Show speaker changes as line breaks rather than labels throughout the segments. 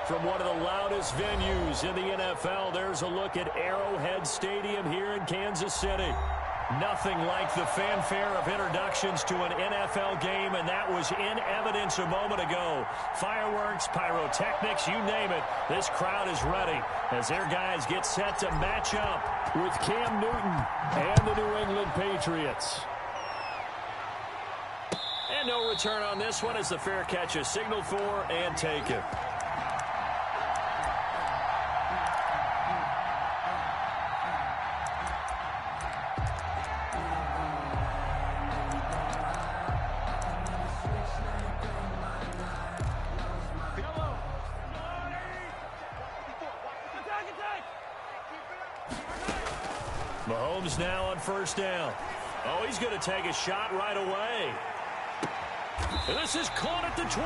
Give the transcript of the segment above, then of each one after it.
From one of the loudest venues in the NFL, there's a look at Arrowhead Stadium here in Kansas City. Nothing like the fanfare of introductions to an NFL game, and that was in evidence a moment ago. Fireworks, pyrotechnics, you name it. This crowd is ready as their guys get set to match up with Cam Newton and the New England Patriots. And no return on this one as the fair catch is signaled for and taken. Mahomes now on first down. Oh, he's going to take a shot right away. This is caught at the 20.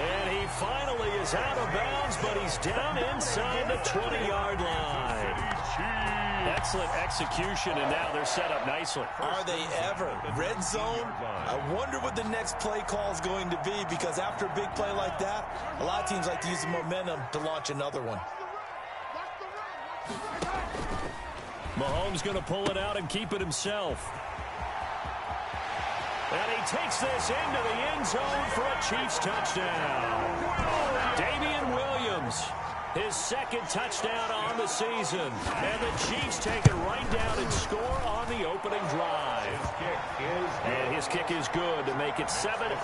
And he finally is out of bounds, but he's down inside the 20-yard line. Excellent execution, and now they're set up nicely.
Are they ever? Red zone? I wonder what the next play call is going to be, because after a big play like that, a lot of teams like to use the momentum to launch another one.
Mahomes going to pull it out and keep it himself. And he takes this into the end zone for a Chiefs touchdown. Damian Williams, his second touchdown on the season. And the Chiefs take it right down and score on the opening drive. And his kick is good to make it 7-0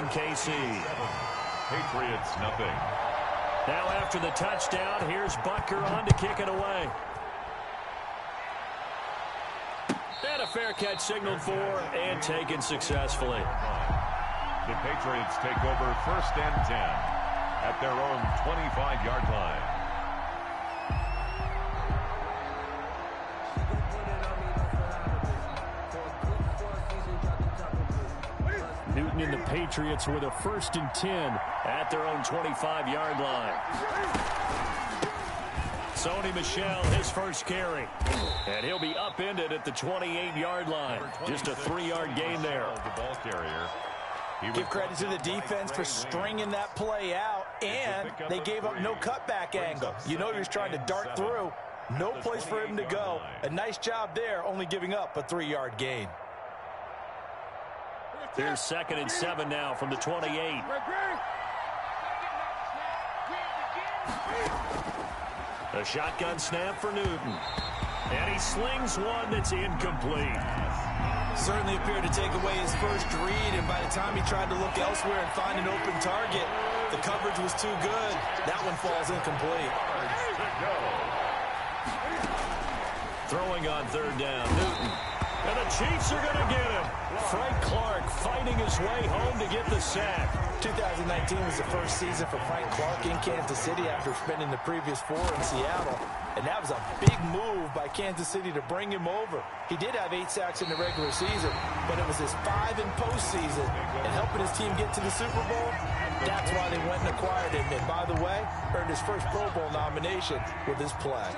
KC.
Patriots nothing.
Now after the touchdown, here's Butker on to kick it away. And a fair catch signaled for and taken successfully.
The Patriots take over first and 10 at their own 25-yard line.
Newton and the Patriots with a first and 10 at their own 25-yard line. Sony Michel, his first carry. And he'll be upended at the 28-yard line. Just a 3-yard gain there.
The ball carrier.
Give credit to the defense for stringing that play out, and they gave up no cutback angle. You know he was trying to dart through. No place for him to go. A nice job there, only giving up a 3-yard gain.
Here's 2nd and 7 now from the 28. A shotgun snap for Newton. And he slings one that's incomplete.
Certainly appeared to take away his first read, and by the time he tried to look elsewhere and find an open target, the coverage was too good. That one falls incomplete.
Throwing on 3rd down, Newton. And the Chiefs are going to get him. Frank Clark fighting his way home to get the sack.
2019 was the first season for Frank Clark in Kansas City after spending the previous 4 in Seattle. And that was a big move by Kansas City to bring him over. He did have 8 sacks in the regular season, but it was his 5 in postseason. And helping his team get to the Super Bowl, that's why they went and acquired him. And by the way, earned his first Pro Bowl nomination with his play.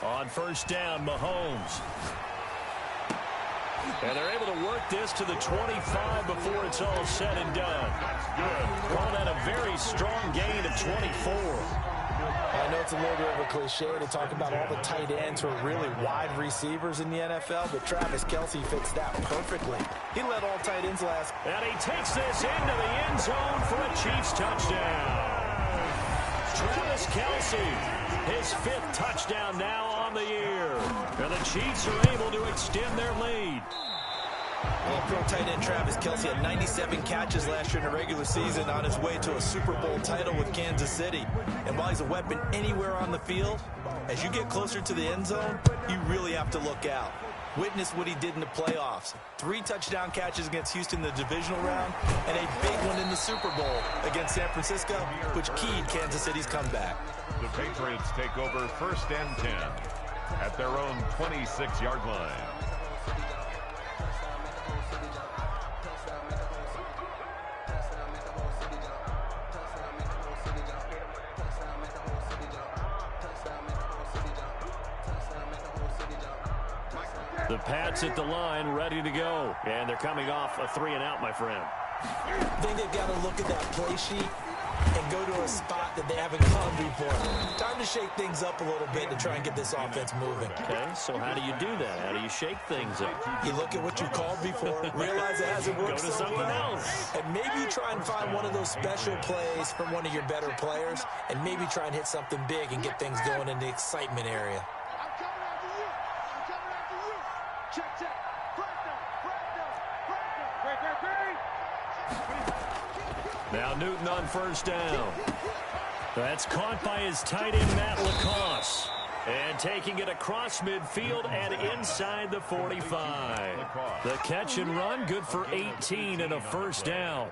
On first down, Mahomes. And they're able to work this to the 25 before it's all said and done. Call that a very strong gain of 24.
I know it's a little bit of a cliche to talk about all the tight ends who are really wide receivers in the NFL, but Travis Kelce fits that perfectly. He led all tight ends last.
And he takes this into the end zone for a Chiefs touchdown. Travis Kelce, his 5th touchdown now on the year. And the Chiefs are able to extend their lead.
All-pro tight end Travis Kelce had 97 catches last year in the regular season on his way to a Super Bowl title with Kansas City. And while he's a weapon anywhere on the field, as you get closer to the end zone, you really have to look out. Witness what he did in the playoffs. 3 touchdown catches against Houston in the divisional round, and a big one in the Super Bowl against San Francisco, which keyed Kansas City's comeback.
The Patriots take over first and 10 at their own 26-yard line.
The Pats at the line, ready to go. And they're coming off a 3-and-out, my friend.
I think they've got to look at that play sheet and go to a spot that they haven't gone before. Time to shake things up a little bit to try and get this offense moving.
Okay, so how do you do that? How do you shake things up?
You look at what you called before, realize it hasn't worked.
Go to something else.
And maybe try and find one of those special plays from one of your better players, and maybe try and hit something big and get things going in the excitement area.
I'm coming after you. I'm coming after you. Check, check.
Now Newton on first down. That's caught by his tight end, Matt Lacoste. And taking it across midfield and inside the 45. The catch and run, good for 18 and a first down.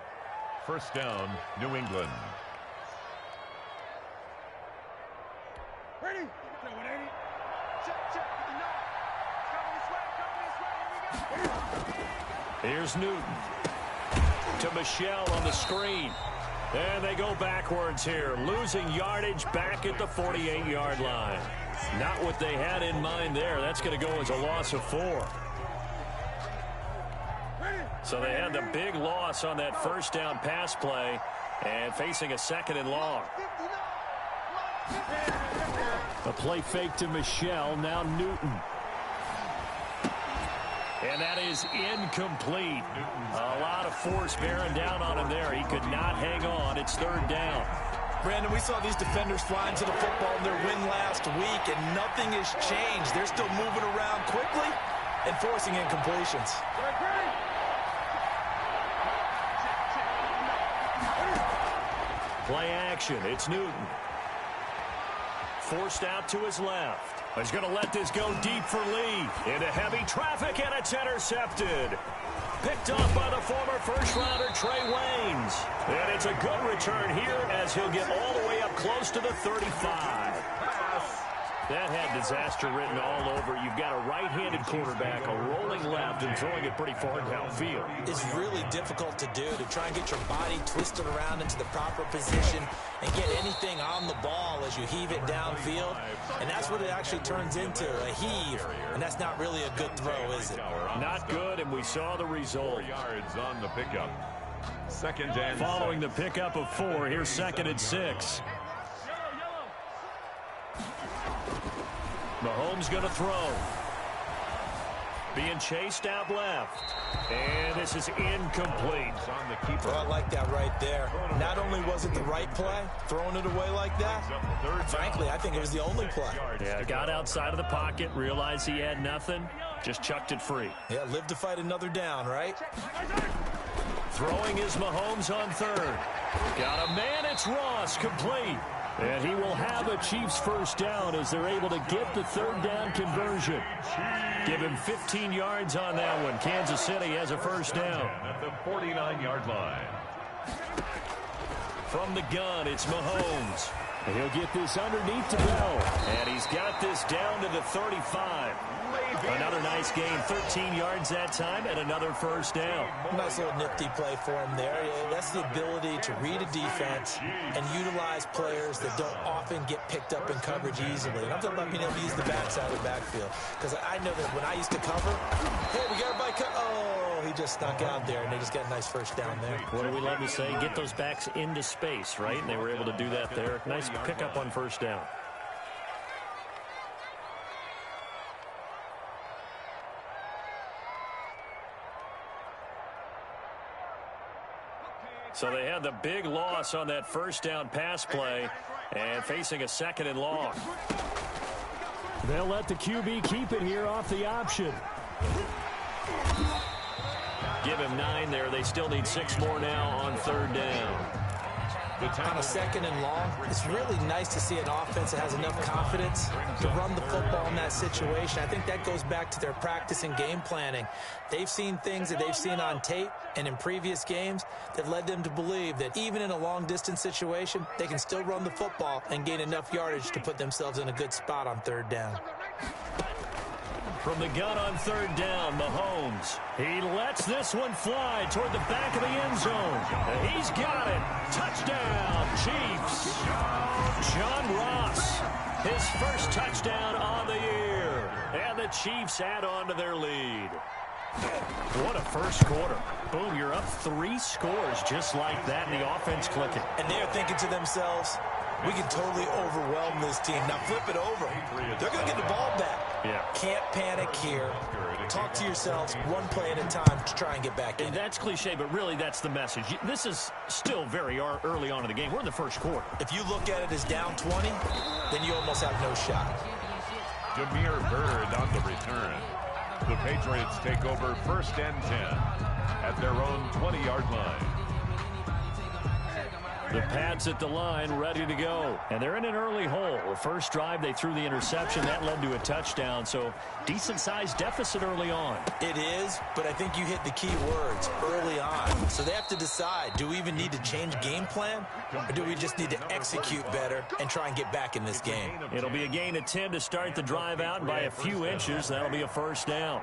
First down, New England.
Ready? Throw it, Eddie. Check, check. Coming this way. Here we go.
Here's Newton. To Michelle on the screen. And they go backwards here, losing yardage back at the 48-yard line. Not what they had in mind there. That's going to go as a loss of 4. So they had the big loss on that first down pass play and facing a second and long. The play fake to Michelle, now Newton. And that is incomplete. A lot of force bearing down on him there. He could not hang on. It's third down.
Brandon, we saw these defenders flying to the football in their win last week, and nothing has changed. They're still moving around quickly and forcing incompletions.
Play action. It's Newton. Forced out to his left. He's going to let this go deep for Lee. Into heavy traffic, and it's intercepted. Picked off by the former first-rounder Trey Waynes. And it's a good return here as he'll get all the way up close to the 35. That had disaster written all over. You've got a right-handed quarterback, a rolling left, and throwing it pretty far downfield.
It's really difficult to do, to try and get your body twisted around into the proper position and get anything on the ball as you heave it downfield. And that's what it actually turns into, a heave. And that's not really a good throw, is it?
Not good, and we saw the result.
4 yards on the pickup. Second and
Following the pickup of 4, here's second and 6. Mahomes going to throw. Being chased out left. And this is incomplete.
on the keeper.
Well, I like that right there. Not only was it the right play, throwing it away like that, frankly, I think it was the only play.
Yeah, got outside of the pocket, realized he had nothing, just chucked it free.
Yeah, live to fight another down, right?
Throwing is Mahomes on third. Got a man, it's Ross, complete. And he will have a Chiefs first down as they're able to get the third down conversion. Give him 15 yards on that one. Kansas City has a first down.
At the 49-yard line.
From the gun, it's Mahomes. He'll get this underneath to go. And he's got this down to the 35. Another nice gain, 13 yards that time, and another first down.
Nice little nifty play for him there. Yeah, that's the ability to read a defense and utilize players that don't often get picked up in coverage easily. And I'm talking about being able to use the backside of the backfield. Because I know that when I used to cover, hey, we got everybody cut. Oh, he just snuck out there, and they just got a nice first down there.
What do we love to say? Get those backs into space, right? And they were able to do that there. Nice pickup on first down. So they had the big loss on that first down pass play and facing a second and long. They'll let the QB keep it here off the option. Give him 9 there. They still need 6 more now on third down.
On a second and long, it's really nice to see an offense that has enough confidence to run the football in that situation. I think that goes back to their practice and game planning. They've seen things that they've seen on tape and in previous games that led them to believe that even in a long-distance situation, they can still run the football and gain enough yardage to put themselves in a good spot on third down.
From the gun on third down, Mahomes. He lets this one fly toward the back of the end zone. And he's got it. Touchdown, Chiefs. John Ross, his first touchdown on the year. And the Chiefs add on to their lead. What a first quarter. Boom, you're up 3 scores just like that, and the offense clicking.
And they're thinking to themselves, we can totally overwhelm this team. Now flip it over. They're going to get the ball back.
Yeah.
Can't panic here. Talk to yourselves one play at a time to try and get back in.
And that's cliche, but really that's the message. This is still very early on in the game. We're in the first quarter.
If you look at it as down 20, then you almost have no shot.
Jameer Byrd on the return. The Patriots take over 1st and 10 at their own 20-yard line.
The Pats at the line, ready to go. And they're in an early hole. The first drive, they threw the interception. That led to a touchdown. So decent-sized deficit early on.
It is, but I think you hit the key words, early on. So they have to decide, do we even need to change game plan? Or do we just need to execute better and try and get back in this game?
It'll be a gain of 10 to start the drive out, and by a few inches, that'll be a first down.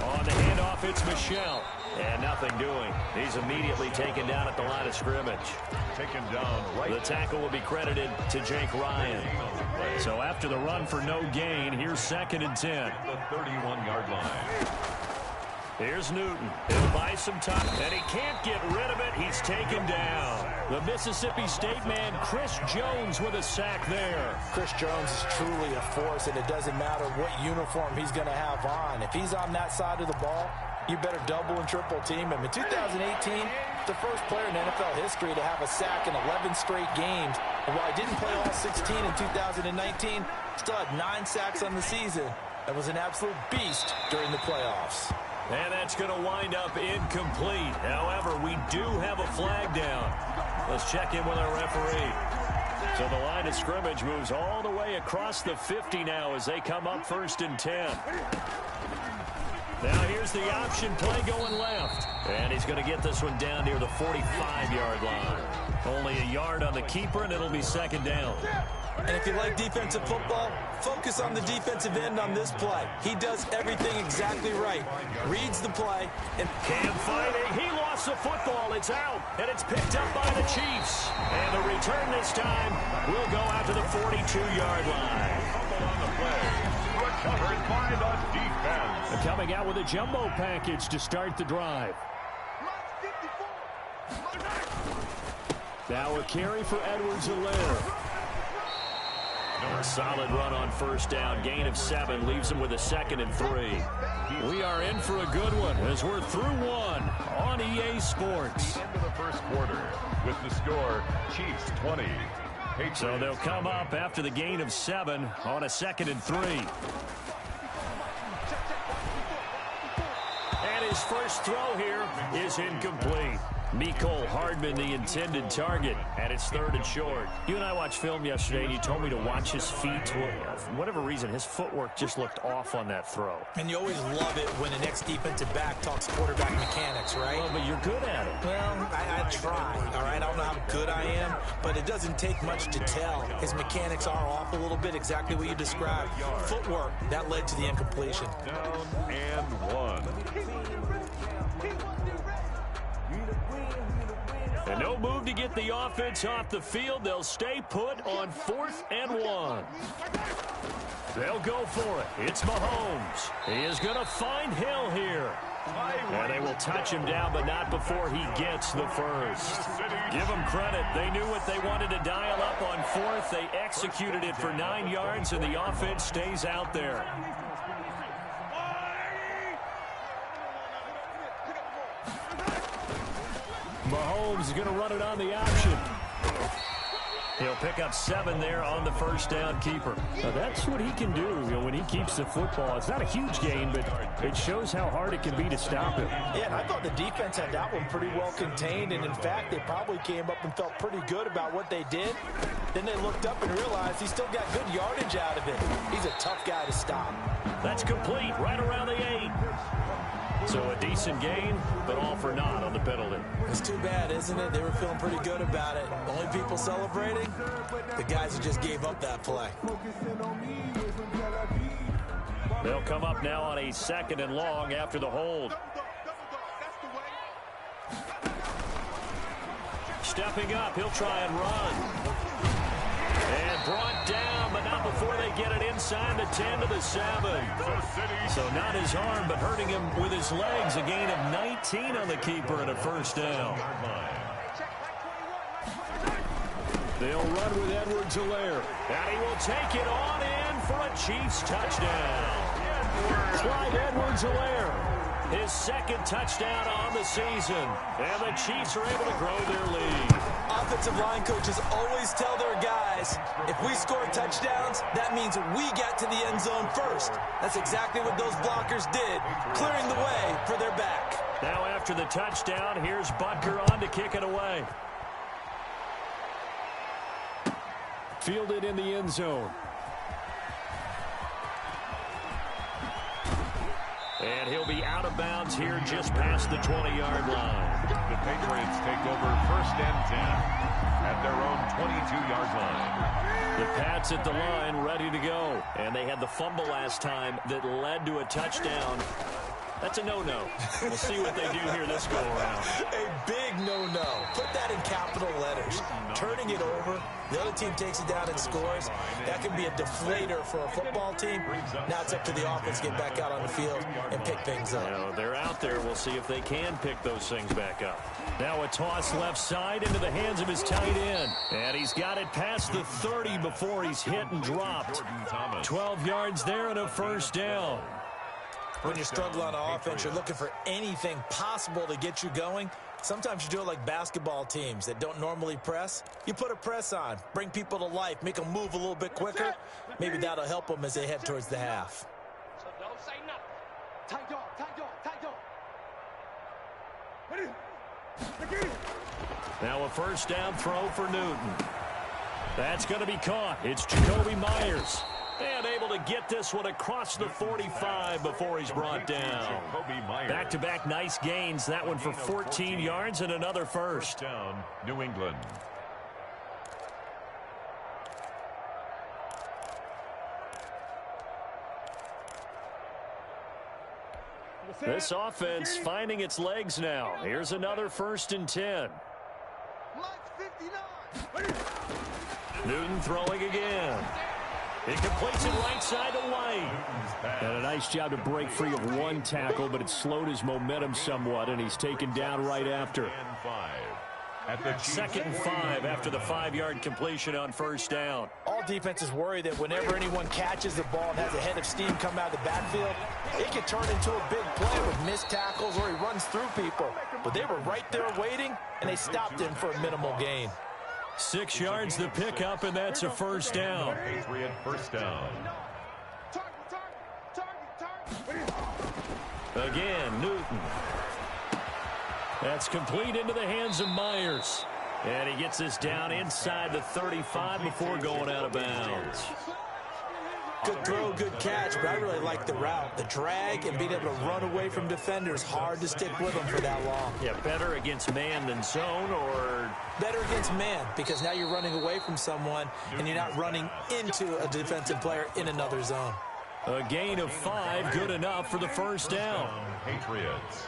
On the handoff, it's Michel. And nothing doing. He's immediately taken down at the line of scrimmage.
Taken down right.
The tackle will be credited to Jake Ryan. So after the run for no gain, here's 2nd and 10.
The 31-yard line.
Here's Newton. He'll buy some time, and he can't get rid of it. He's taken down. The Mississippi State man, Chris Jones, with a sack there.
Chris Jones is truly a force, and it doesn't matter what uniform he's going to have on. If he's on that side of the ball, you better double and triple team him. In 2018, the first player in NFL history to have a sack in 11 straight games. And while he didn't play all 16 in 2019, still had 9 sacks on the season. That was an absolute beast during the playoffs.
And that's going to wind up incomplete. However, we do have a flag down. Let's check in with our referee. So the line of scrimmage moves all the way across the 50 now as they come up 1st and 10. Now here's the option play going left. And he's going to get this one down near the 45-yard line. Only a yard on the keeper, and it'll be 2nd down.
And if you like defensive football, focus on the defensive end on this play. He does everything exactly right. Reads the play. And
Cam fighting. He lost the football. It's out. And it's picked up by the Chiefs. And the return this time will go out to the 42-yard line.
On the play. Recovered by the defense.
And coming out with a jumbo package to start the drive. Now a carry for Edwards-Helaire. A solid run on 1st down. Gain of 7 leaves him with a 2nd and 3. We are in for a good one as we're through 1 on EA Sports.
End of the first quarter with the score Chiefs 20. Patriots.
So they'll come up after the gain of 7 on a 2nd and 3. And his first throw here is incomplete. Mecole Hardman, the intended target, and it's 3rd and short. You and I watched film yesterday, and you told me to watch his feet. For whatever reason, his footwork just looked off on that throw.
And you always love it when an ex-defensive back talks quarterback mechanics, right?
Well, but you're good at it.
Well, I try, all right? I don't know how good I am, but it doesn't take much to tell. His mechanics are off a little bit, exactly what you described. Footwork, that led to the incompletion.
Down and 1.
And no move to get the offense off the field. They'll stay put on 4th and 1. They'll go for it. It's Mahomes. He is going to find Hill here. And they will touch him down, but not before he gets the first. Give them credit. They knew what they wanted to dial up on 4th. They executed it for 9 yards, and the offense stays out there. Mahomes is going to run it on the option. He'll pick up 7 there on the 1st down keeper. Now that's what he can do, when he keeps the football. It's not a huge gain, but it shows how hard it can be to stop him.
Yeah, and I thought the defense had that one pretty well contained, and in fact, they probably came up and felt pretty good about what they did. Then they looked up and realized he still got good yardage out of it. He's a tough guy to stop.
That's complete, right around the 8. So a decent gain, but all for naught on the penalty.
It's too bad, isn't it? They were feeling pretty good about it. Only people celebrating, the guys who just gave up that play.
They'll come up now on a 2nd and long after the hold. Stepping up, he'll try and run. And brought down, but not before before they get it inside the 10 to the 7. So not his arm, but hurting him with his legs. A gain of 19 on the keeper and a first down. They'll run with Edwards-Helaire. And he will take it on in for a Chiefs touchdown. Clyde Edwards-Helaire. His second touchdown on the season. And the Chiefs are able to grow their lead.
Offensive line coaches always tell their guys, if we score touchdowns, that means we get to the end zone first. That's exactly what those blockers did, clearing the way for their back.
Now after the touchdown, here's Butker on to kick it away. Fielded in the end zone. And he'll be out of bounds here just past the 20-yard line.
The Patriots take over 1st and 10 at their own 22-yard line.
The Pats at the line ready to go. And they had the fumble last time that led to a touchdown. That's a no-no. We'll see what they do here this go-around.
A big no-no. Put that in capital letters. Turning it over, the other team takes it down and scores. That can be a deflator for a football team. Now it's up to the offense to get back out on the field and pick things up.
Now, they're out there. We'll see if they can pick those things back up. Now a toss left side into the hands of his tight end. And he's got it past the 30 before he's hit and dropped. 12 yards there and a first down.
When you're struggling on offense, you're looking for anything possible to get you going. Sometimes you do it like basketball teams that don't normally press. You put a press on, bring people to life, make them move a little bit quicker. Maybe that'll help them as they head towards the half.
So don't say nothing. Tight dog.
Now a first down throw for Newton. That's going to be caught. It's Jacoby Myers. And able to get this one across the 45 before he's brought down. Back-to-back nice gains. That one for 14 yards and another first.
Down, New England.
This offense finding its legs now. Here's another 1st and 10. Newton throwing again. He completes it right side to White. And a nice job to break free of one tackle, but it slowed his momentum somewhat, and he's taken down right after. Second and 5 after the 5-yard completion on first down.
All defenses worry that whenever anyone catches the ball and has a head of steam come out of the backfield, it can turn into a big play with missed tackles or he runs through people. But they were right there waiting, and they stopped him for a minimal gain.
6 yards the pickup, and that's a first down.
Patriot first down.
Again, Newton. That's complete into the hands of Myers. And he gets this down inside the 35 before going out of bounds.
Good throw, good catch, but I really like the route. The drag and being able to run away from defenders, hard to stick with them for that long.
Yeah, better against man than zone, or
better against man, because now you're running away from someone and you're not running into a defensive player in another zone.
A gain of 5, good enough for the first down.
Patriots.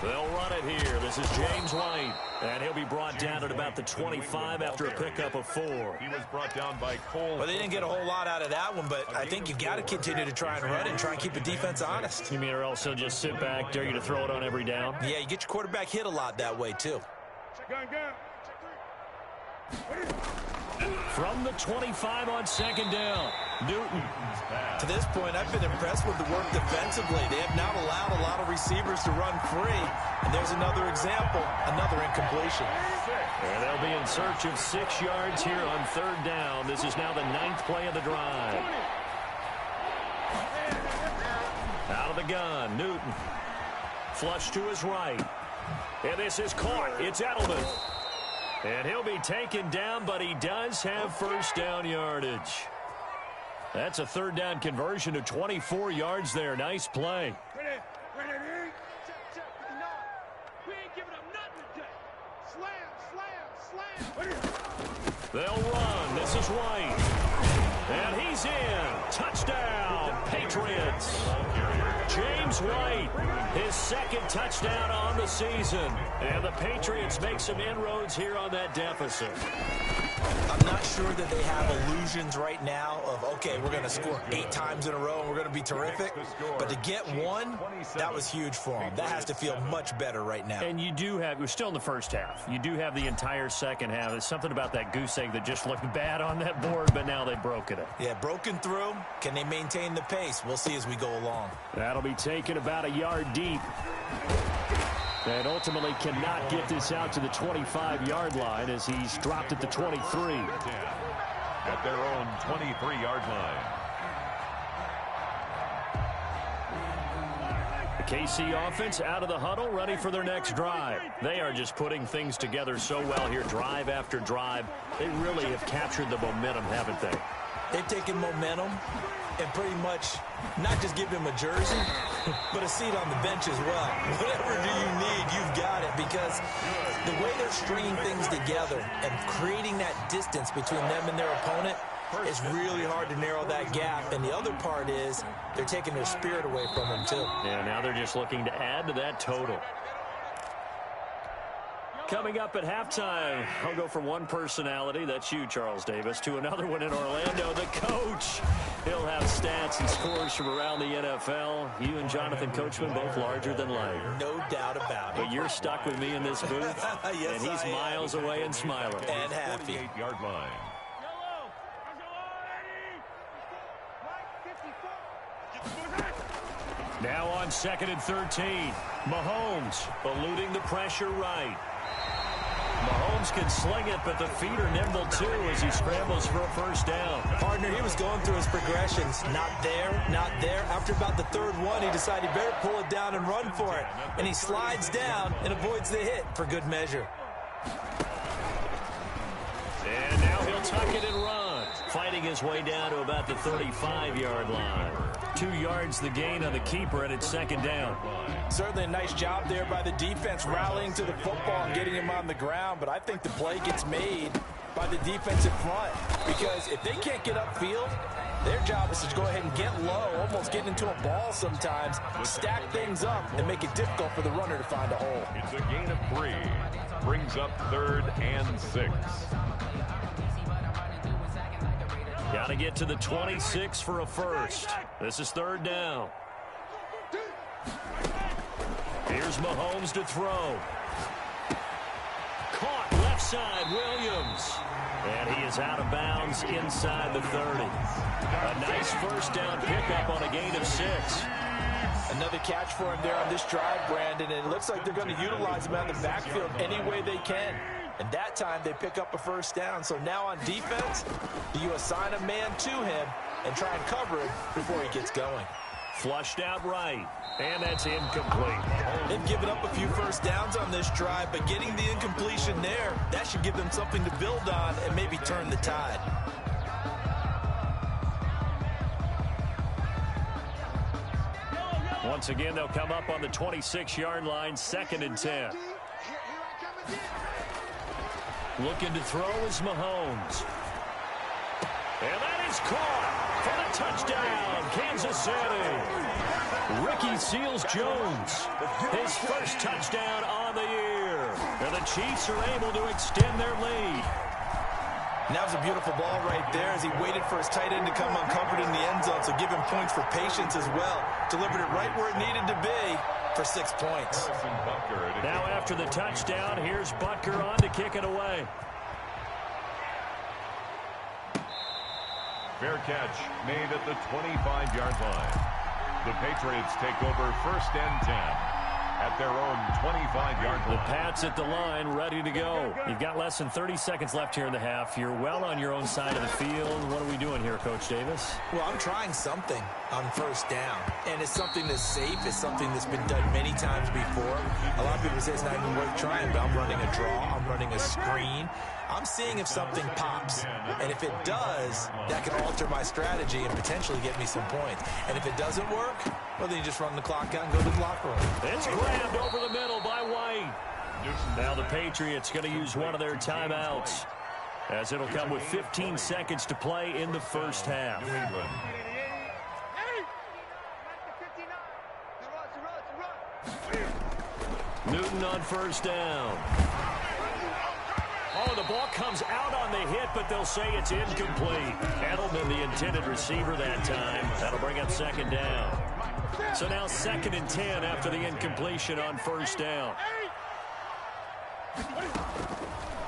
They'll run it here. This is James White. And he'll be brought down at about the 25 after a pickup of 4.
He was brought down by Cole.
Well, they didn't get a whole lot out of that one, but I think you've got to continue to try and run and try and keep the defense honest.
You mean or else they'll just sit back, dare you to throw it on every down?
Yeah, you get your quarterback hit a lot that way, too.
From the 25 on second down, Newton.
To this point, I've been impressed with the work defensively. They have not allowed a lot of receivers to run free. And there's another example, another incompletion.
And they'll be in search of 6 yards here on third down. This is now the 9th play of the drive. Out of the gun, Newton. Flush to his right. And this is caught. It's Edelman. And he'll be taken down, but he does have first down yardage. That's a third down conversion to 24 yards there. Nice play. They'll run. This is White. And he's in. Touchdown, Patriots. James White, his second touchdown on the season. And the Patriots make some inroads here on that deficit.
I'm not sure that they have illusions right now of, okay, we're going to score 8 times in a row and we're going to be terrific. But to get one, that was huge for them. That has to feel much better right now.
And you do have, we're still in the first half. You do have the entire second half. There's something about that goose egg that just looked bad on that board, but now they've broken it.
Yeah, broken through. Can they maintain the pace? We'll see as we go along.
That'll be taken about a yard deep. And ultimately cannot get this out to the 25-yard line as he's dropped at the 23.
At their own 23-yard line.
The KC offense out of the huddle, ready for their next drive. They are just putting things together so well here, drive after drive. They really have captured the momentum, haven't they?
They've taken momentum and pretty much not just give him a jersey, but a seat on the bench as well. Whatever do you need, you've got it, because the way they're stringing things together and creating that distance between them and their opponent, it's really hard to narrow that gap. And the other part is they're taking their spirit away from them, too.
Yeah, now they're just looking to add to that total. Coming up at halftime, I'll go from one personality, that's you, Charles Davis, to another one in Orlando, the coach. He'll have stats and scores from around the NFL. You and Jonathan Coachman both larger than life.
No doubt about it.
But you're stuck with me in this booth,
yes,
and he's miles away and smiling.
And happy.
48-yard line.
Now on 2nd and 13, Mahomes eluding the pressure right. Mahomes can sling it, but the feet are nimble too as he scrambles for a first down.
Partner, he was going through his progressions. Not there, not there. After about the third one, he decided he better pull it down and run for it. And he slides down and avoids the hit for good measure.
And now he'll tuck it and run, fighting his way down to about the 35-yard line. 2 yards the gain on the keeper, and it's 2nd down.
Certainly a nice job there by the defense, rallying to the football and getting him on the ground. But I think the play gets made by the defensive front, because if they can't get upfield, their job is to go ahead and get low, almost get into a ball sometimes, stack things up, and make it difficult for the runner to find a hole.
It's a gain of 3. Brings up 3rd and 6.
Got to get to the 26 for a first. This is 3rd down. Here's Mahomes to throw. Caught left side, Williams. And he is out of bounds inside the 30. A nice first down pickup on a gain of 6.
Another catch for him there on this drive, Brandon, and it looks like they're going to utilize him out of the backfield any way they can. And that time they pick up a first down. So now on defense, you assign a man to him and try and cover it before he gets going.
Flushed out right, and that's incomplete.
They've given up a few first downs on this drive, but getting the incompletion there, that should give them something to build on and maybe turn the tide.
Once again, they'll come up on the 26-yard line, 2nd and 10. Looking to throw is Mahomes. And that is caught for the touchdown, Kansas City. Ricky Seals-Jones, his first touchdown on the year. And the Chiefs are able to extend their lead.
And that was a beautiful ball right there as he waited for his tight end to come uncovered in the end zone, so give him points for patience as well. Delivered it right where it needed to be for 6 points.
Now after the touchdown, here's Butker on to kick it away.
Fair catch made at the 25-yard line. The Patriots take over 1st and 10 at their own 25-yard line.
The Pats at the line, ready to go. You've got less than 30 seconds left here in the half. You're well on your own side of the field. What are we doing here, Coach Davis?
Well, I'm trying something on first down, and it's something that's safe. It's something that's been done many times before. A lot of people say it's not even worth trying, but I'm running a draw. I'm running a screen. I'm seeing if something pops, and if it does, that can alter my strategy and potentially get me some points. And if it doesn't work, well, then you just run the clock out and go to the locker room.
It's grabbed over the middle by White. Now the Patriots going to use one of their timeouts, as it'll come with 15 seconds to play in the first half. Newton on first down. Oh, the ball comes out on the hit, but they'll say it's incomplete. Edelman, the intended receiver that time. That'll bring up second down. So now 2nd and 10 after the incompletion on first down.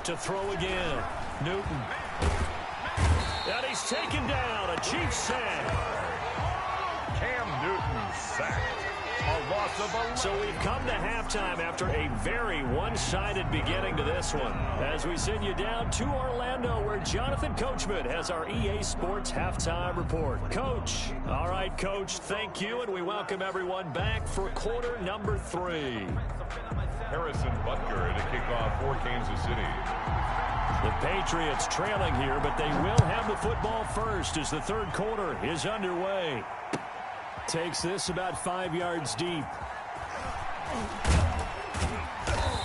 To throw again. Newton. And he's taken down. A Chiefs sack.
Cam Newton sacked. A loss of 11.
So we've come to halftime after a very one-sided beginning to this one. As we send you down to Orlando, where Jonathan Coachman has our EA Sports halftime report. Coach. All right, Coach, thank you, and we welcome everyone back for quarter number 3.
Harrison Butker to kick off for Kansas City.
The Patriots trailing here, but they will have the football first as the third quarter is underway. Takes this about 5 yards deep.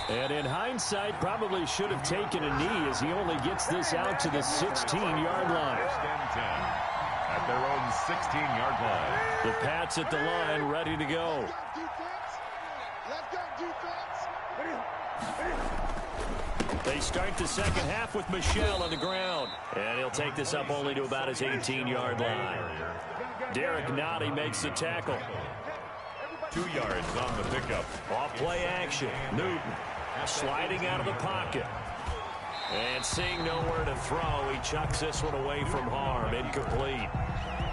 And in hindsight, probably should have taken a knee as he only gets this out to the 16-yard line.
First and 10 at their own 16-yard line.
The Pats at the line, ready to go.
Let's go, defense.
They start the second half with Michel on the ground. And he'll take this up only to about his 18-yard line. Derek Nottie makes the tackle.
2 yards on the pickup.
Off play action. Newton sliding out of the pocket. And seeing nowhere to throw, he chucks this one away from harm. Incomplete.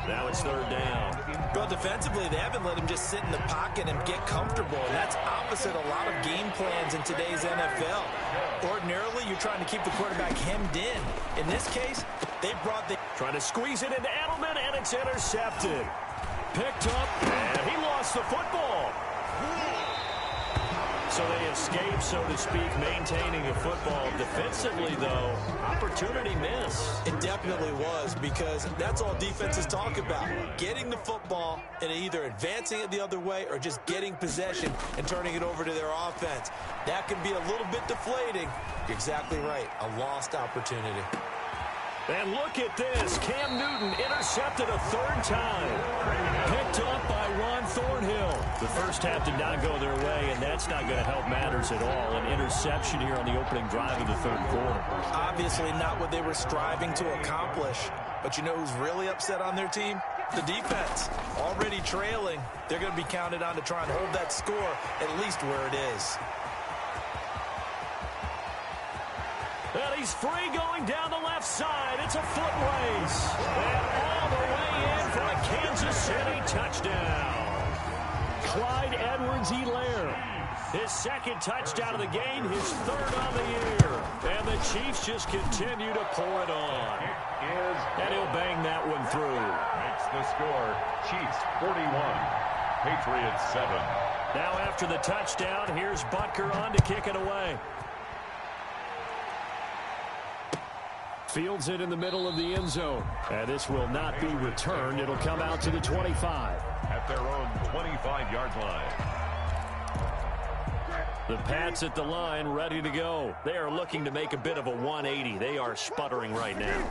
Now it's third down.
Well, defensively, they haven't let him just sit in the pocket and get comfortable. And that's opposite a lot of game plans in today's NFL. Ordinarily, you're trying to keep the quarterback hemmed in. In this case, they brought the...
Trying to squeeze it into Edelman, and it's intercepted. Picked up, and he lost the football. So they escape, so to speak, maintaining the football. Defensively, though, opportunity miss.
It definitely was, because that's all defenses talk about. Getting the football and either advancing it the other way or just getting possession and turning it over to their offense. That can be a little bit deflating. You're exactly right. A lost opportunity.
And look at this. Cam Newton intercepted a third time. Picked up by Ron Thornhill. The first half did not go their way, and that's not going to help matters at all. An interception here on the opening drive of the third quarter.
Obviously not what they were striving to accomplish. But you know who's really upset on their team? The defense. Already trailing. They're going to be counted on to try and hold that score at least where it is.
And he's free going down the left side. It's a foot race. And all the way in for a Kansas City touchdown. Clyde Edwards-Helaire. His second touchdown of the game, his third on the year. And the Chiefs just continue to pour it on. And he'll bang that one through.
Makes the score. Chiefs 41. Patriots 7.
Now after the touchdown, here's Butker on to kick it away. Fields it in the middle of the end zone. And this will not be returned. It'll come out to the 25.
At their own 25-yard line.
The Pats at the line, ready to go. They are looking to make a bit of a 180. They are sputtering right now.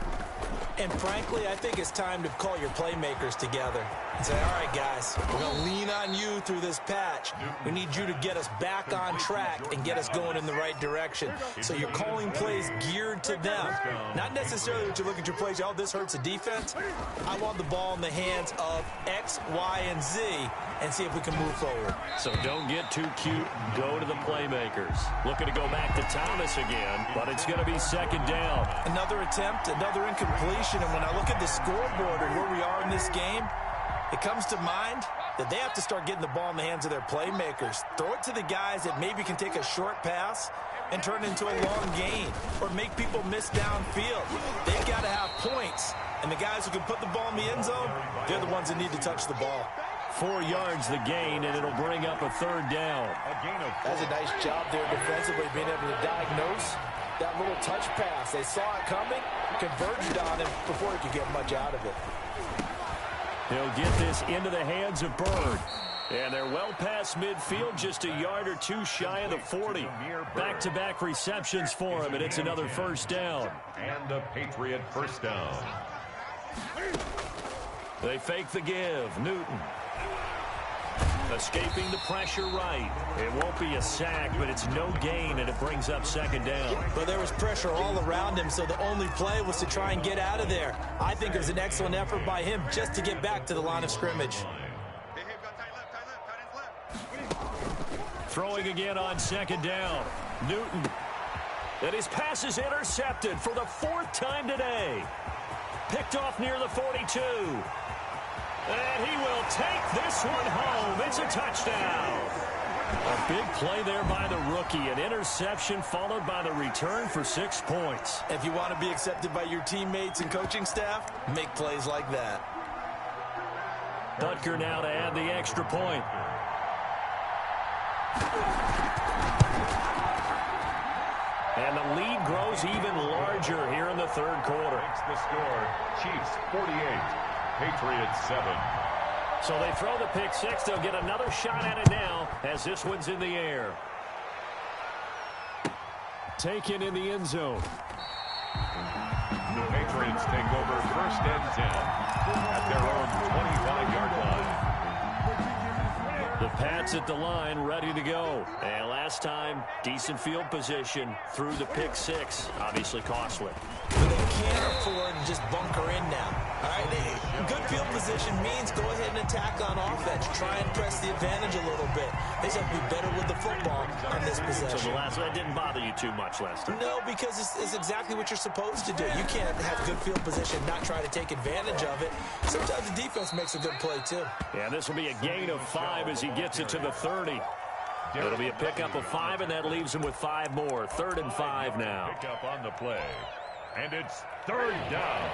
And frankly, I think it's time to call your playmakers together and say, all right, guys, we're going to lean on you through this patch. We need you to get us back on track and get us going in the right direction. So you're calling plays geared to them. Not necessarily that you look at your plays, oh, this hurts the defense. I want the ball in the hands of X, Y, and Z and see if we can move forward.
So don't get too cute. Go to the playmakers. Looking to go back to Thomas again, but it's going to be second down.
Another attempt, another incompletion. And when I look at the scoreboard and where we are in this game, it comes to mind that they have to start getting the ball in the hands of their playmakers. Throw it to the guys that maybe can take a short pass and turn it into a long gain or make people miss downfield. They've got to have points. And the guys who can put the ball in the end zone, they're the ones that need to touch the ball.
4 yards the gain, and it'll bring up a third down.
That's a nice job there defensively, being able to diagnose that little touch pass. They saw it coming, converged on him before he could get much out of it.
He'll get this into the hands of Bird. And they're well past midfield, just a yard or two shy of the 40. Back-to-back receptions for him, and it's another first down.
And a Patriot first down.
They fake the give. Newton. Escaping the pressure right. It won't be a sack, but it's no gain, and it brings up second down.
But there was pressure all around him, so the only play was to try and get out of there. I think it was an excellent effort by him just to get back to the line of scrimmage.
Throwing again on second down. Newton. And his pass is intercepted for the fourth time today. Picked off near the 42. And he will take this one home. It's a touchdown. A big play there by the rookie. An interception followed by the return for 6 points.
If you want to be accepted by your teammates and coaching staff, make plays like that.
Butker now to add the extra point. And the lead grows even larger here in the third quarter.
Makes the score, Chiefs 48, Patriots 7.
So they throw the pick six. They'll get another shot at it now as this one's in the air. Taken in the end zone.
The Patriots take over first and 10 at their own 25-yard line.
The Pats at the line, ready to go. And last time, decent field position through the pick six. Obviously costly.
But they can't afford to just bunker in now. All right, good field position means go ahead and attack on offense. Try and press the advantage a little bit. They just have to be better with the football on this possession.
So the last one didn't bother you too much last time?
No, because it's exactly what you're supposed to do. You can't have good field position, not try to take advantage of it. Sometimes the defense makes a good play, too.
Yeah, this will be a gain of 5 as he gets it to the 30. It'll be a pickup of 5, and that leaves him with 5 more. 3rd and 5 now.
Pick up on the play. And it's third down.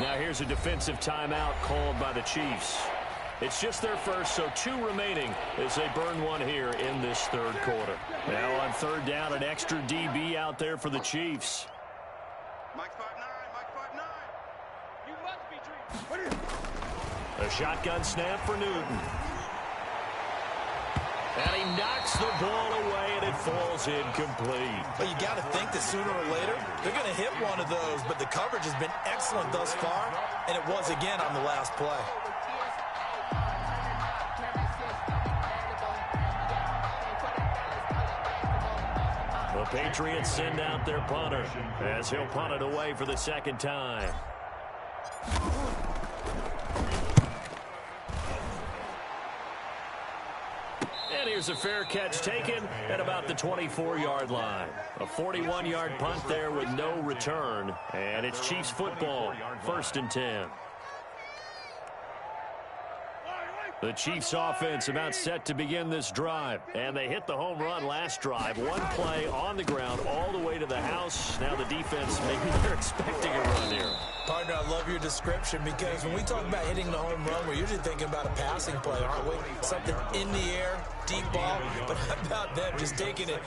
Now here's a defensive timeout called by the Chiefs. It's just their first, so 2 remaining as they burn one here in this third quarter. Now on third down, an extra DB out there for the Chiefs.
Mike 5'9", Mike 5'9". You must be dreaming.
A shotgun snap for Newton. And he knocks the ball away, and it falls incomplete.
But you got to think that sooner or later, they're going to hit one of those. But the coverage has been excellent thus far, and it was again on the last play.
The Patriots send out their punter as he'll punt it away for the second time. And here's a fair catch taken at about the 24-yard line. A 41-yard punt there with no return. And it's Chiefs football, 1st and 10. The Chiefs offense about set to begin this drive. And they hit the home run last drive. One play on the ground all the way to the house. Now the defense, maybe they're expecting a run here.
Partner, I love your description because when we talk about hitting the home run, we're usually thinking about a passing play, aren't we? Something in the air, deep ball. But how about them just taking it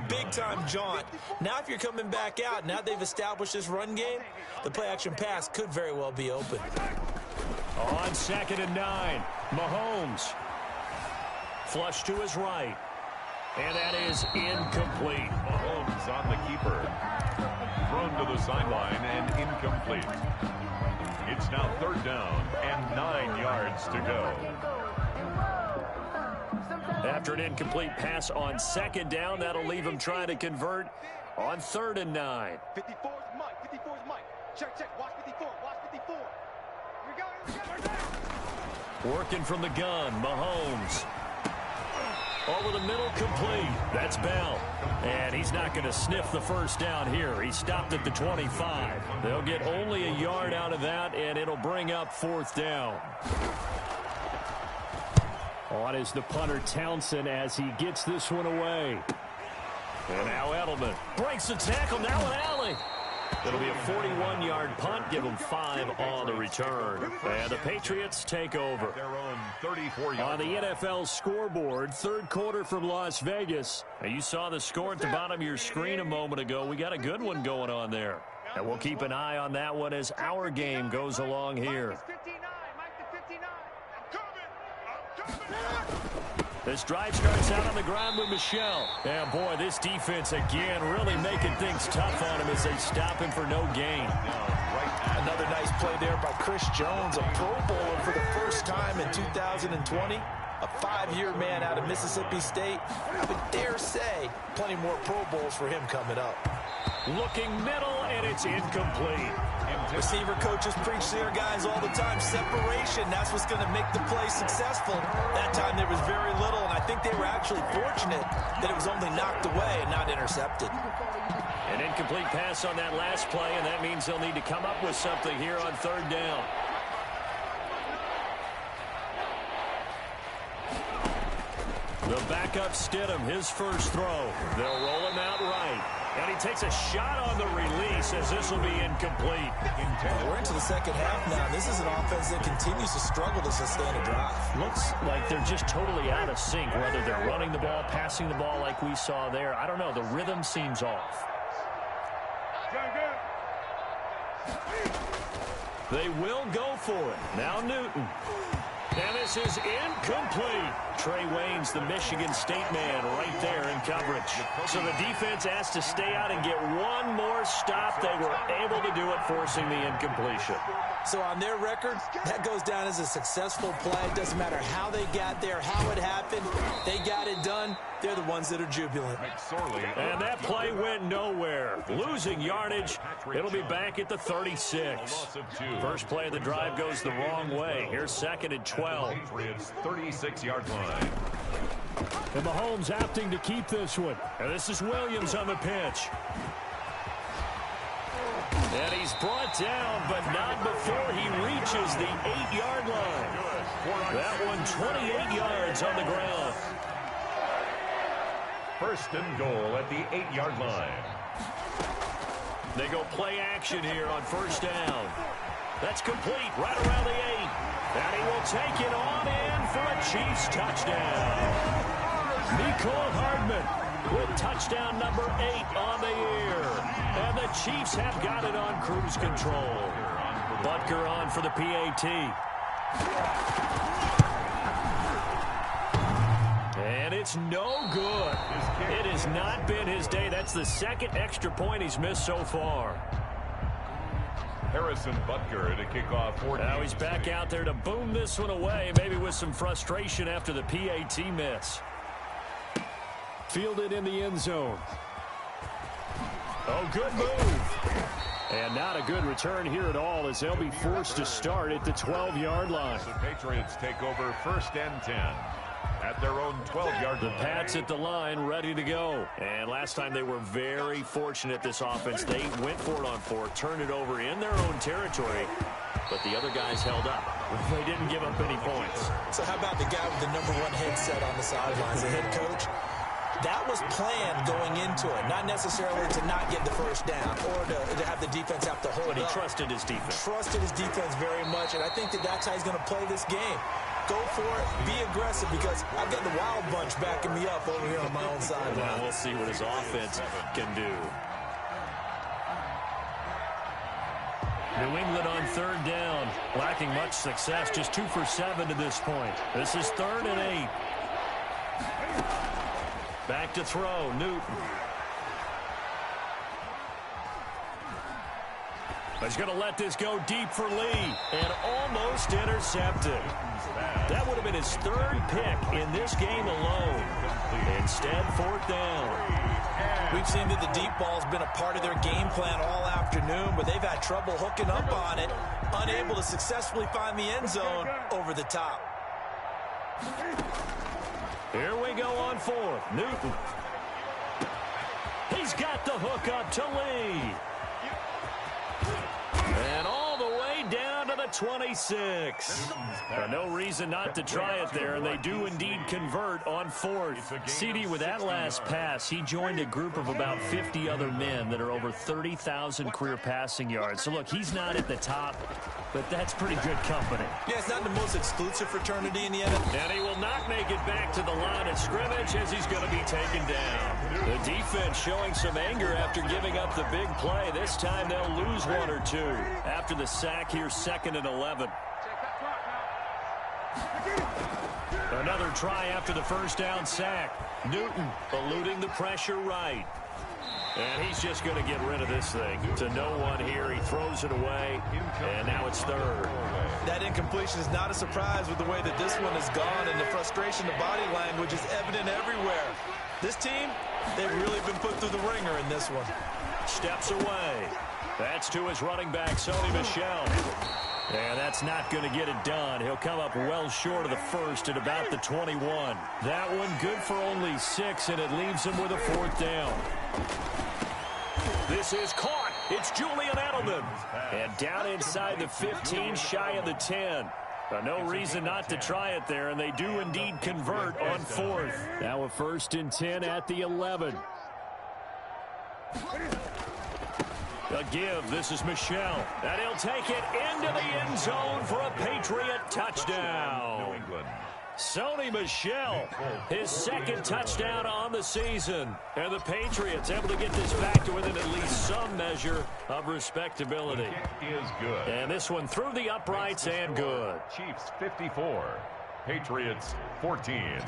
big-time jaunt? Now if you're coming back out, now they've established this run game, the play-action pass could very well be open.
On 2nd and 9, Mahomes. Flush to his right. And that is incomplete.
Mahomes on the keeper. Thrown to the sideline and incomplete. It's now 3rd down and 9 yards to go.
After an incomplete pass on 2nd down, that'll leave him trying to convert on 3rd and 9.
54 is Mike. 54 is Mike. Check, check. Watch 54. Watch 54. Here we go. Here we go.
Working from the gun, Mahomes. Over the middle, complete. That's Bell. And he's not going to sniff the first down here. He stopped at the 25. They'll get only a yard out of that, and it'll bring up 4th down. On is the punter, Townsend, as he gets this one away. And now Edelman breaks the tackle. Now an alley. It'll be a 41-yard punt. Give them 5 on the return. And the Patriots take over.
Their own 34-yard
On the NFL scoreboard, third quarter from Las Vegas. Now, you saw the score at the bottom of your screen a moment ago. We got a good one going on there. And we'll keep an eye on that one as our game goes along here.
Mike is 59. Mike to 59. I'm coming. I'm coming.
This drive starts out on the ground with Michel. And, boy, this defense, again, really making things tough on him as they stop him for no gain.
Another nice play there by Chris Jones, a Pro Bowler for the first time in 2020. A 5-year man out of Mississippi State. I would dare say plenty more Pro Bowls for him coming up.
Looking middle, and it's incomplete.
Receiver coaches preach to their guys all the time. Separation, that's what's going to make the play successful. That time there was very little, and I think they were actually fortunate that it was only knocked away and not intercepted.
An incomplete pass on that last play, and that means they'll need to come up with something here on third down. The backup Stidham, his first throw. They'll roll him out right. And he takes a shot on the release as this will be incomplete.
We're into the second half now. This is an offense that continues to struggle to sustain a drive.
Looks like they're just totally out of sync, whether they're running the ball, passing the ball like we saw there. I don't know. The rhythm seems off. They will go for it. Now Newton. And this is incomplete. Trey Wayne's the Michigan State man right there in coverage. So the defense asked to stay out and get one more stop. They were able to do it, forcing the incompletion.
So on their record, that goes down as a successful play. It doesn't matter how they got there, how it happened. They got it done. They're the ones that are jubilant.
And that play went nowhere. Losing yardage. It'll be back at the 36. First play of the drive goes the wrong way. Here's second and 12.
Patriots 36-yard line.
And Mahomes opting to keep this one. And this is Williams on the pitch. And he's brought down, but not before he reaches the 8-yard line. That one 28 yards on the ground.
First and goal at the 8-yard line.
They go play action here on first down. That's complete right around the 8. And he will take it on in for a Chiefs touchdown. Mecole Hardman with touchdown number 8 on the year. And the Chiefs have got it on cruise control. Butker on for the PAT. And it's no good. It has not been his day. That's the second extra point he's missed so far.
Harrison Butker to kick off.
Now he's back out there to boom this one away, maybe with some frustration after the PAT miss. Fielded in the end zone. Oh, good move. And not a good return here at all as they'll be forced to start at the 12-yard line.
The Patriots take over first and 10 at their own 12-yard line.
The Pats at the line, ready to go. And last time they were very fortunate, this offense. They went for it on 4, turned it over in their own territory, but the other guys held up. They didn't give up any points.
So how about the guy with the number 1 headset on the sidelines, the head coach? That was planned going into it, not necessarily to not get the first down or to have the defense have to hold
But he
up.
trusted his defense.
Trusted his defense very much, and I think that's how he's going to play this game. Go for it, be aggressive, because I've got the Wild Bunch backing me up over here on my own sideline.
Well, we'll see what his offense can do. New England on third down, lacking much success, just 2 for 7 to this point. This is 3rd and 8. Back to throw, Newton. He's going to let this go deep for Lee, and almost intercepted. That would have been his 3rd pick in this game alone. Instead, 4th down.
We've seen that the deep ball's been a part of their game plan all afternoon, but they've had trouble hooking up on it, unable to successfully find the end zone over the top.
Here we go on 4th. Newton. He's got the hook up to Lee. And all the way down to the 26. No reason not to try it there, and they do indeed convert on 4th. CD, with that last pass, he joined a group of about 50 other men that are over 30,000 career passing yards. So, look, he's not at the top, but that's pretty good company.
Yeah, it's not the most exclusive fraternity in the NFL.
And he will not make it back to the line of scrimmage as he's going to be taken down. The defense showing some anger after giving up the big play. This time they'll lose 1 or 2. After the sack, here's 2nd and 11. Another try after the first down sack. Newton eluding the pressure right. And he's just going to get rid of this thing. To no one here. He throws it away. And now it's third.
That incompletion is not a surprise with the way that this one has gone. And the frustration, the body language is evident everywhere. This team, they've really been put through the ringer in this one.
Steps away. That's to his running back, Sony Michel. And that's not going to get it done. He'll come up well short of the first at about the 21. That one good for only 6, and it leaves him with a 4th down. This is caught. It's Julian Edelman. And down inside the 15, shy of the 10. No reason not to try it there, and they do indeed convert on 4th. Now a 1st and 10 at the 11. A give. This is Michel. And he'll take it into the end zone for a Patriot touchdown. Sony Michel, his 2nd touchdown on the season. And the Patriots able to get this back to within at least some measure of respectability.
Is good.
And this one through the uprights and good.
Chiefs 54, Patriots 14.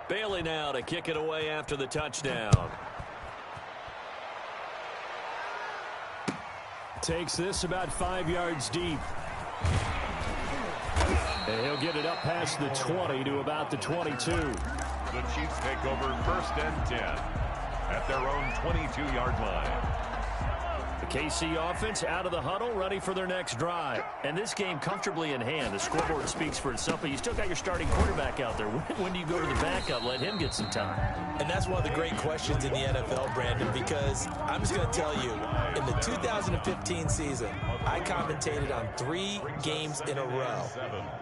Bailey now to kick it away after the touchdown. Takes this about 5 yards deep. And he'll get it up past the 20 to about the 22.
The Chiefs take over 1st and 10 at their own 22-yard line.
The KC offense out of the huddle, ready for their next drive. And this game comfortably in hand. The scoreboard speaks for itself, but you still got your starting quarterback out there. When do you go to the backup, let him get some time?
And that's one of the great questions in the NFL, Brandon, because I'm just going to tell you, in the 2015 season, I commentated on 3 games in a row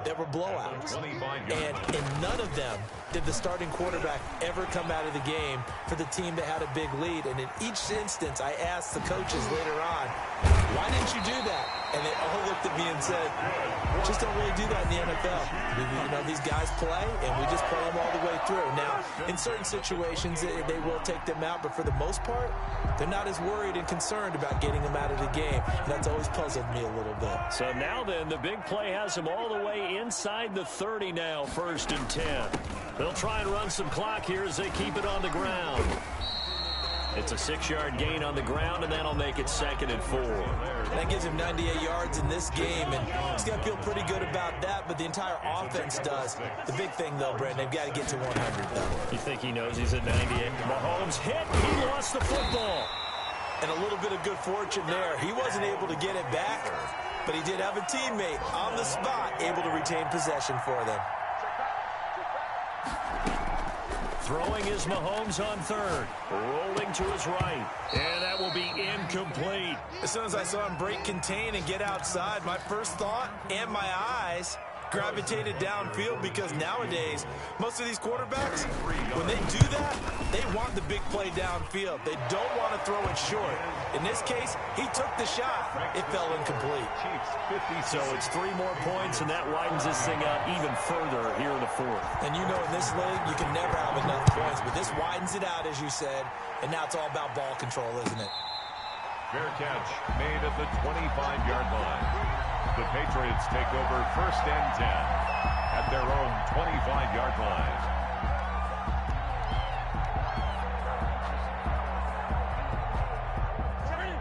that were blowouts. And in none of them did the starting quarterback ever come out of the game for the team that had a big lead. And in each instance, I asked the coaches later on, why didn't you do that? And they all looked at me and said, just don't really do that in the NFL. You know, these guys play, and we just play them all the way through. Now, in certain situations, they will take them out, but for the most part, they're not as worried and concerned about getting them out of the game. And that's always puzzled me a little bit.
So now then, the big play has them all the way inside the 30 now, 1st and 10. They'll try and run some clock here as they keep it on the ground. It's a 6-yard gain on the ground, and that'll make it 2nd and 4.
That gives him 98 yards in this game, and he's got to feel pretty good about that, but the entire offense does. The big thing, though, Brandon, they've got to get to 100, though.
You think he knows he's at 98? Mahomes hit. He lost the football.
And a little bit of good fortune there. He wasn't able to get it back, but he did have a teammate on the spot able to retain possession for them.
Throwing is Mahomes on 3rd. Rolling to his right. And that will be incomplete.
As soon as I saw him break contain and get outside, my first thought and my eyes gravitated downfield, because nowadays, most of these quarterbacks, when they do that, they want the big play downfield. They don't want to throw it short. In this case, he took the shot. It fell incomplete.
So it's 3 more points, and that widens this thing out even further here in the 4th.
And you know, in this league, you can never have enough points, but this widens it out, as you said, and now it's all about ball control, isn't it?
Fair catch made at the 25-yard line. The Patriots take over 1st and 10 at their own 25-yard line.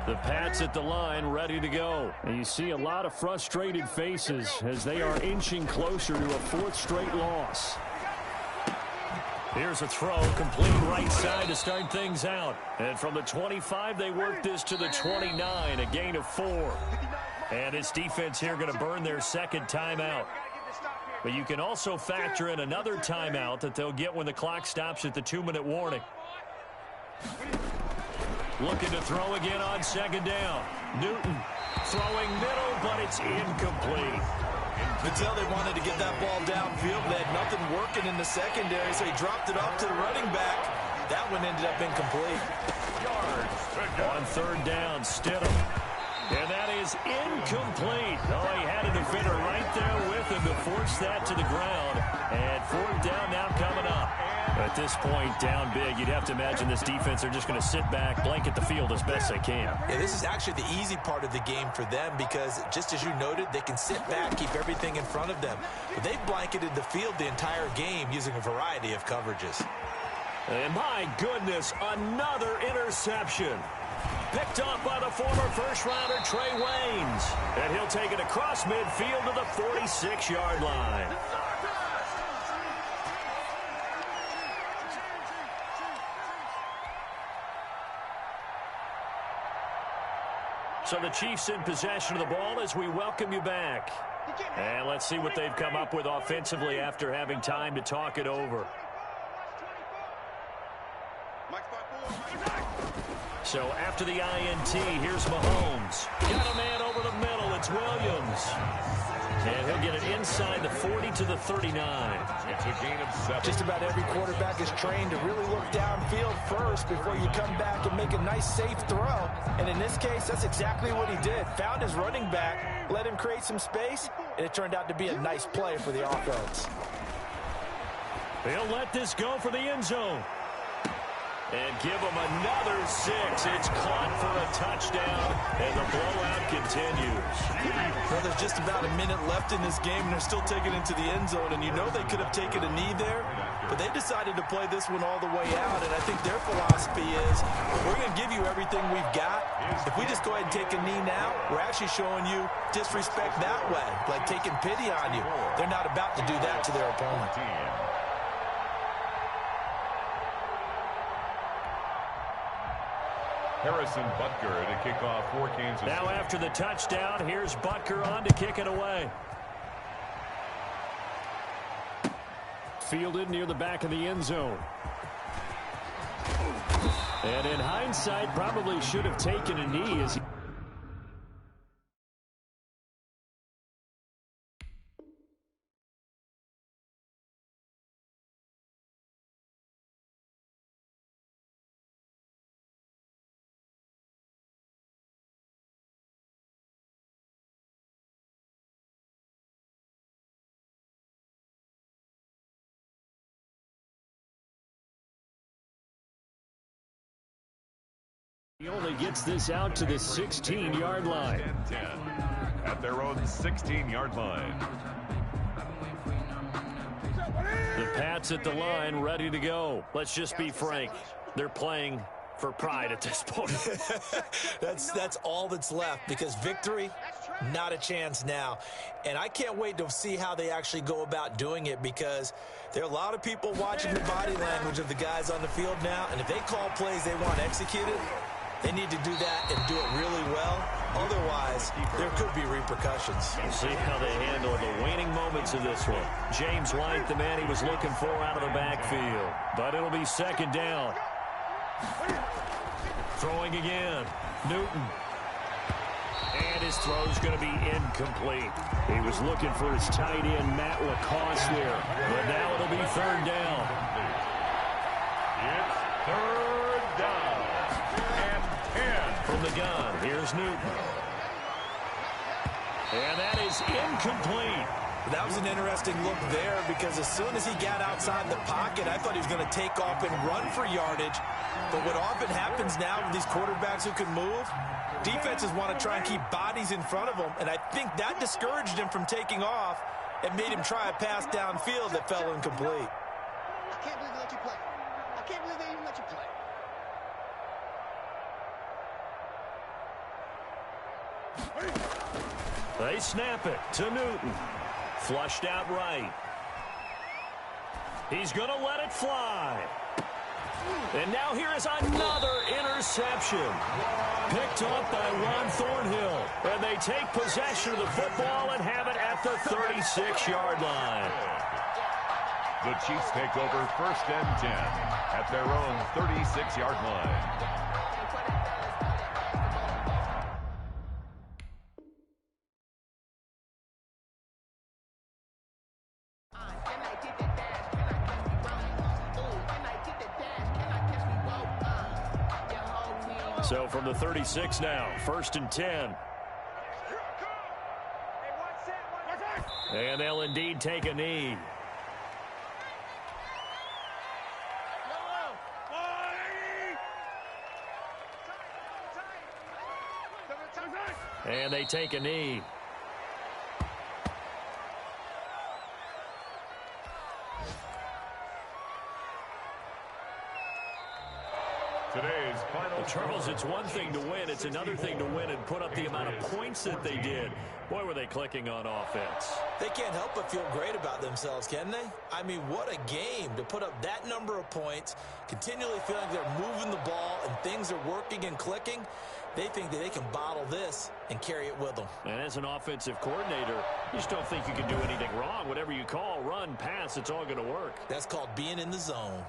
The Pats at the line, ready to go. And you see a lot of frustrated faces as they are inching closer to a 4th straight loss. Here's a throw, complete right side to start things out. And from the 25, they work this to the 29, a gain of 4. And this defense here going to burn their 2nd timeout. But you can also factor in another timeout that they'll get when the clock stops at the 2-minute warning. Looking to throw again on 2nd down. Newton throwing middle, but it's incomplete.
You could tell they wanted to get that ball downfield. They had nothing working in the secondary, so he dropped it off to the running back. That one ended up incomplete.
On 3rd down, Stidham. And that is incomplete. Oh, he had a defender right there with him to force that to the ground. And 4th down now coming up. A At this point, down big, you'd have to imagine this defense are just going to sit back, blanket the field as best they can.
Yeah, this is actually the easy part of the game for them because, just as you noted, they can sit back, keep everything in front of them. But they've blanketed the field the entire game using a variety of coverages.
And my goodness, another interception. Picked up by the former first-rounder Trey Waynes. And he'll take it across midfield to the 46-yard line. So the Chiefs in possession of the ball as we welcome you back. And let's see what they've come up with offensively after having time to talk it over. So after the INT, here's Mahomes. Got a man over the middle. It's Williams. And he'll get it inside the 40 to the 39.
It's a gain of 7.
Just about every quarterback is trained to really look downfield first before you come back and make a nice, safe throw. And in this case, that's exactly what he did. Found his running back, let him create some space, and it turned out to be a nice play for the offense.
He'll let this go for the end zone. And give him another 6. It's caught for a touchdown, and the blowout continues.
Well, there's just about a minute left in this game, and they're still taking it into the end zone. And you know they could have taken a knee there, but they decided to play this one all the way out. And I think their philosophy is, we're going to give you everything we've got. If we just go ahead and take a knee now, we're actually showing you disrespect that way, like taking pity on you. They're not about to do that to their opponent.
Harrison Butker to kick off for Kansas City.
Now after the touchdown, here's Butker on to kick it away. Fielded near the back of the end zone. And in hindsight, probably should have taken a knee as he... He only gets this out to the 16-yard line.
10-10 at their own 16-yard line.
The Pats at the line, ready to go. Let's just be frank. They're playing for pride at this point.
That's all that's left, because victory, not a chance now. And I can't wait to see how they actually go about doing it, because there are a lot of people watching the body language of the guys on the field now, and if they call plays they want executed, they need to do that and do it really well. Otherwise, there could be repercussions.
We'll see how they handle the waning moments of this one. James White, the man he was looking for out of the backfield. But it'll be second down. Throwing again. Newton. And his throw's going to be incomplete. He was looking for his tight end, Matt Lacoste there. But now it'll be third down.
It's third down.
From the gun, here's Newton. And that is incomplete.
That was an interesting look there, because as soon as he got outside the pocket, I thought he was going to take off and run for yardage. But what often happens now with these quarterbacks who can move, defenses want to try and keep bodies in front of them, and I think that discouraged him from taking off and made him try a pass downfield that fell incomplete.
I can't believe they let you play. I can't believe they even let you play.
They snap it to Newton. Flushed out right. He's going to let it fly. And now here is another interception. Picked up by Ron Thornhill. And they take possession of the football and have it at the 36-yard line.
The Chiefs take over first and 10 at their own 36-yard line.
So from the 36 now, first and 10. And they'll indeed take a knee. And they take a knee.
Today's final.
Charles, it's one thing to win. It's another thing to win and put up the amount of points that they did. Boy, were they clicking on offense.
They can't help but feel great about themselves, can they? I mean, what a game to put up that number of points, continually feeling they're moving the ball and things are working and clicking. They think that they can bottle this and carry it with them.
And as an offensive coordinator, you just don't think you can do anything wrong. Whatever you call, run, pass, it's all going to work.
That's called being in the zone.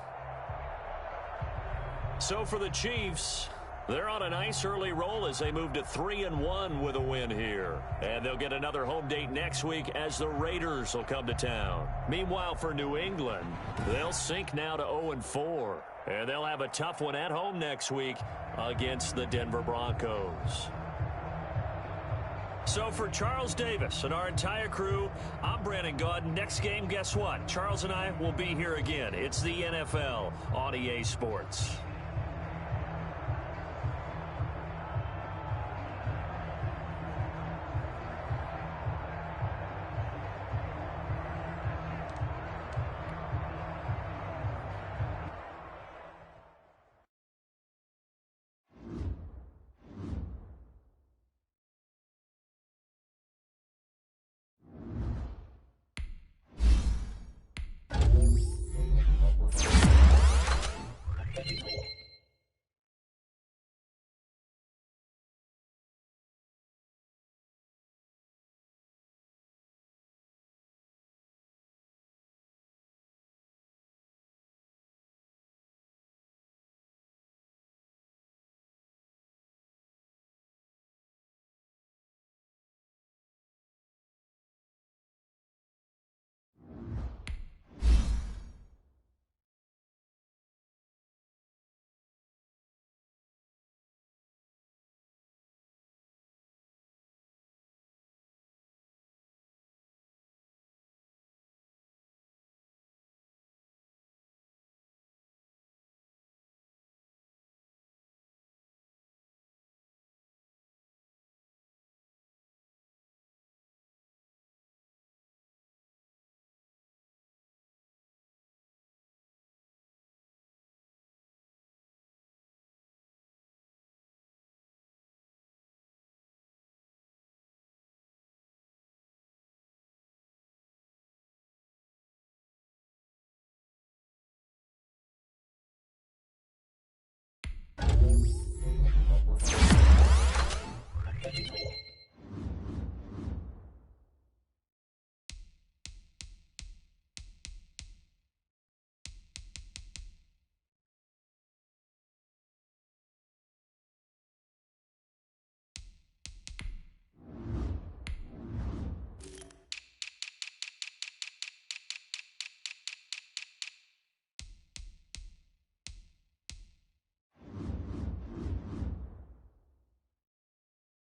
So for the Chiefs, they're on a nice early roll as they move to 3-1 with a win here. And they'll get another home date next week as the Raiders will come to town. Meanwhile, for New England, they'll sink now to 0-4. And they'll have a tough one at home next week against the Denver Broncos. So for Charles Davis and our entire crew, I'm Brandon Gaudin. Next game, guess what? Charles and I will be here again. It's the NFL on EA Sports.